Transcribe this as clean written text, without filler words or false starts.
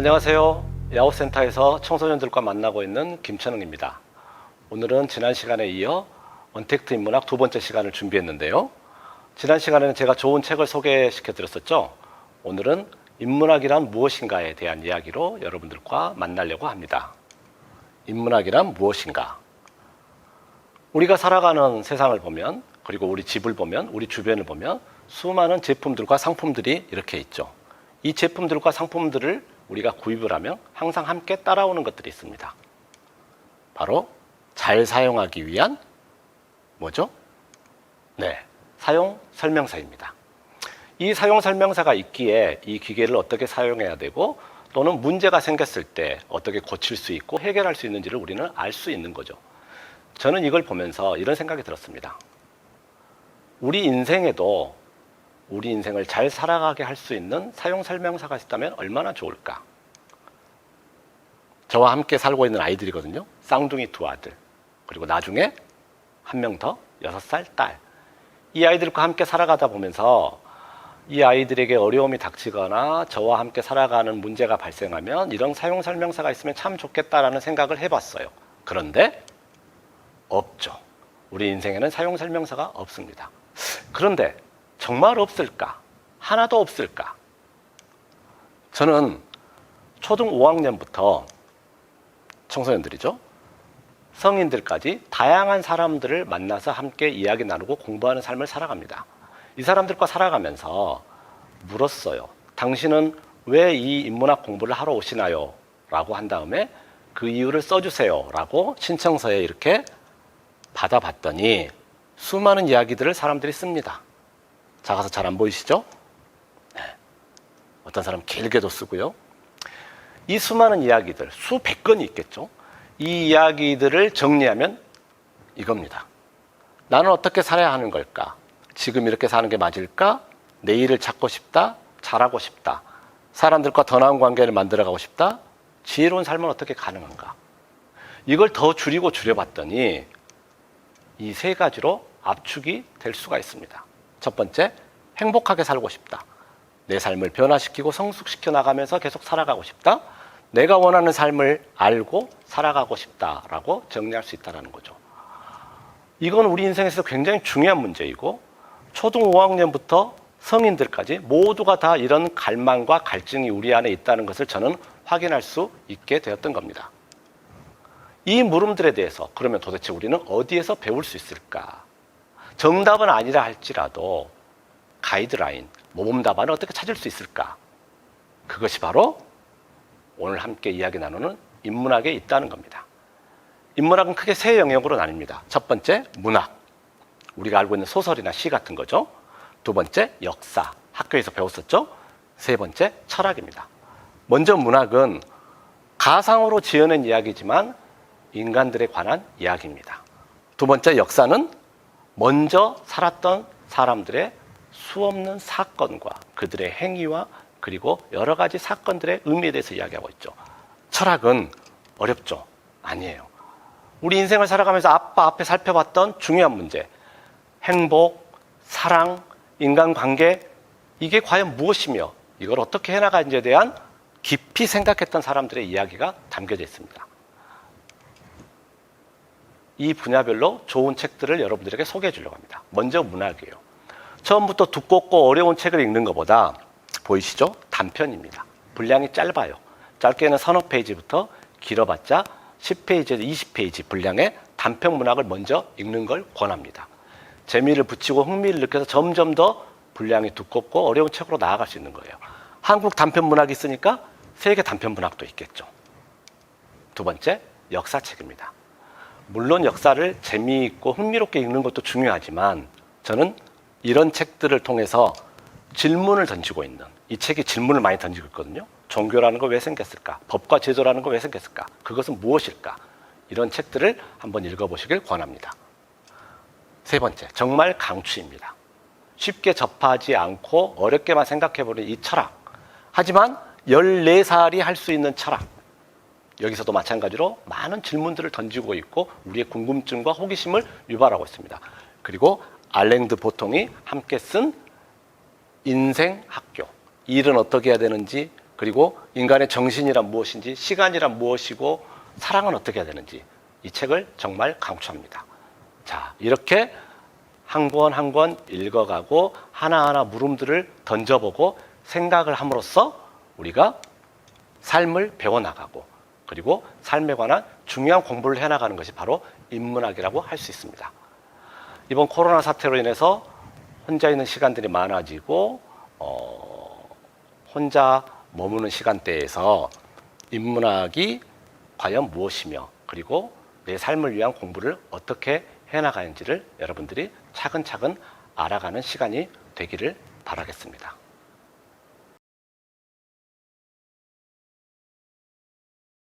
안녕하세요. 야후센터에서 청소년들과 만나고 있는 김천웅입니다. 오늘은 지난 시간에 이어 언택트 인문학 두 번째 시간을 준비했는데요. 지난 시간에는 제가 좋은 책을 소개시켜 드렸었죠. 오늘은 인문학이란 무엇인가에 대한 이야기로 여러분들과 만나려고 합니다. 인문학이란 무엇인가? 우리가 살아가는 세상을 보면, 그리고 우리 집을 보면, 우리 주변을 보면 수많은 제품들과 상품들이 이렇게 있죠. 이 제품들과 상품들을 우리가 구입을 하면 항상 함께 따라오는 것들이 있습니다. 바로 잘 사용하기 위한 뭐죠? 네, 사용 설명서입니다. 이 사용 설명서가 있기에 이 기계를 어떻게 사용해야 되고 또는 문제가 생겼을 때 어떻게 고칠 수 있고 해결할 수 있는지를 우리는 알 수 있는 거죠. 저는 이걸 보면서 이런 생각이 들었습니다. 우리 인생에도 우리 인생을 잘 살아가게 할 수 있는 사용 설명서가 있다면 얼마나 좋을까? 저와 함께 살고 있는 아이들이거든요. 쌍둥이 두 아들. 그리고 나중에 한 명 더 6살 딸. 이 아이들과 함께 살아가다 보면서 이 아이들에게 어려움이 닥치거나 저와 함께 살아가는 문제가 발생하면 이런 사용 설명서가 있으면 참 좋겠다라는 생각을 해봤어요. 그런데 없죠. 우리 인생에는 사용 설명서가 없습니다. 그런데 정말 없을까? 하나도 없을까? 저는 초등 5학년부터 청소년들이죠. 성인들까지 다양한 사람들을 만나서 함께 이야기 나누고 공부하는 삶을 살아갑니다. 이 사람들과 살아가면서 물었어요. 당신은 왜 이 인문학 공부를 하러 오시나요? 라고 한 다음에 그 이유를 써주세요. 라고 신청서에 이렇게 받아봤더니 수많은 이야기들을 사람들이 씁니다. 작아서 잘 안 보이시죠? 네. 어떤 사람 길게도 쓰고요. 이 수많은 이야기들, 수백 건이 있겠죠. 이 이야기들을 정리하면 이겁니다. 나는 어떻게 살아야 하는 걸까? 지금 이렇게 사는 게 맞을까? 내일을 찾고 싶다. 잘하고 싶다. 사람들과 더 나은 관계를 만들어가고 싶다. 지혜로운 삶은 어떻게 가능한가? 이걸 더 줄이고 줄여봤더니 이 세 가지로 압축이 될 수가 있습니다. 첫 번째, 행복하게 살고 싶다. 내 삶을 변화시키고 성숙시켜 나가면서 계속 살아가고 싶다. 내가 원하는 삶을 알고 살아가고 싶다라고 정리할 수 있다는 거죠. 이건 우리 인생에서 굉장히 중요한 문제이고 초등 5학년부터 성인들까지 모두가 다 이런 갈망과 갈증이 우리 안에 있다는 것을 저는 확인할 수 있게 되었던 겁니다. 이 물음들에 대해서 그러면 도대체 우리는 어디에서 배울 수 있을까? 정답은 아니라 할지라도 가이드라인, 모범 답안을 어떻게 찾을 수 있을까? 그것이 바로 오늘 함께 이야기 나누는 인문학에 있다는 겁니다. 인문학은 크게 세 영역으로 나뉩니다. 첫 번째, 문학. 우리가 알고 있는 소설이나 시 같은 거죠. 두 번째, 역사. 학교에서 배웠었죠. 세 번째, 철학입니다. 먼저 문학은 가상으로 지어낸 이야기지만 인간들에 관한 이야기입니다. 두 번째, 역사는 먼저 살았던 사람들의 수없는 사건과 그들의 행위와 그리고 여러 가지 사건들의 의미에 대해서 이야기하고 있죠. 철학은 어렵죠? 아니에요. 우리 인생을 살아가면서 앞에 살펴봤던 중요한 문제, 행복, 사랑, 인간관계, 이게 과연 무엇이며 이걸 어떻게 해나가는지에 대한 깊이 생각했던 사람들의 이야기가 담겨져 있습니다. 이 분야별로 좋은 책들을 여러분들에게 소개해 주려고 합니다. 먼저 문학이에요. 처음부터 두껍고 어려운 책을 읽는 것보다 보이시죠? 단편입니다. 분량이 짧아요. 짧게는 서너 페이지부터 길어봤자 10페이지에서 20페이지 분량의 단편 문학을 먼저 읽는 걸 권합니다. 재미를 붙이고 흥미를 느껴서 점점 더 분량이 두껍고 어려운 책으로 나아갈 수 있는 거예요. 한국 단편 문학이 있으니까 세계 단편 문학도 있겠죠. 두 번째, 역사책입니다. 물론 역사를 재미있고 흥미롭게 읽는 것도 중요하지만 저는 이런 책들을 통해서 질문을 던지고 있는, 이 책이 질문을 많이 던지고 있거든요. 종교라는 거 왜 생겼을까? 법과 제도라는 거 왜 생겼을까? 그것은 무엇일까? 이런 책들을 한번 읽어보시길 권합니다. 세 번째, 정말 강추입니다. 쉽게 접하지 않고 어렵게만 생각해보는 이 철학. 하지만 14살이 할 수 있는 철학. 여기서도 마찬가지로 많은 질문들을 던지고 있고 우리의 궁금증과 호기심을 유발하고 있습니다. 그리고 알랭드 보통이 함께 쓴 인생 학교, 일은 어떻게 해야 되는지, 그리고 인간의 정신이란 무엇인지, 시간이란 무엇이고, 사랑은 어떻게 해야 되는지 이 책을 정말 강추합니다. 자, 이렇게 한 권 한 권 읽어가고 하나하나 물음들을 던져보고 생각을 함으로써 우리가 삶을 배워나가고 그리고 삶에 관한 중요한 공부를 해나가는 것이 바로 인문학이라고 할 수 있습니다. 이번 코로나 사태로 인해서 혼자 있는 시간들이 많아지고 혼자 머무는 시간대에서 인문학이 과연 무엇이며 그리고 내 삶을 위한 공부를 어떻게 해나가는지를 여러분들이 차근차근 알아가는 시간이 되기를 바라겠습니다.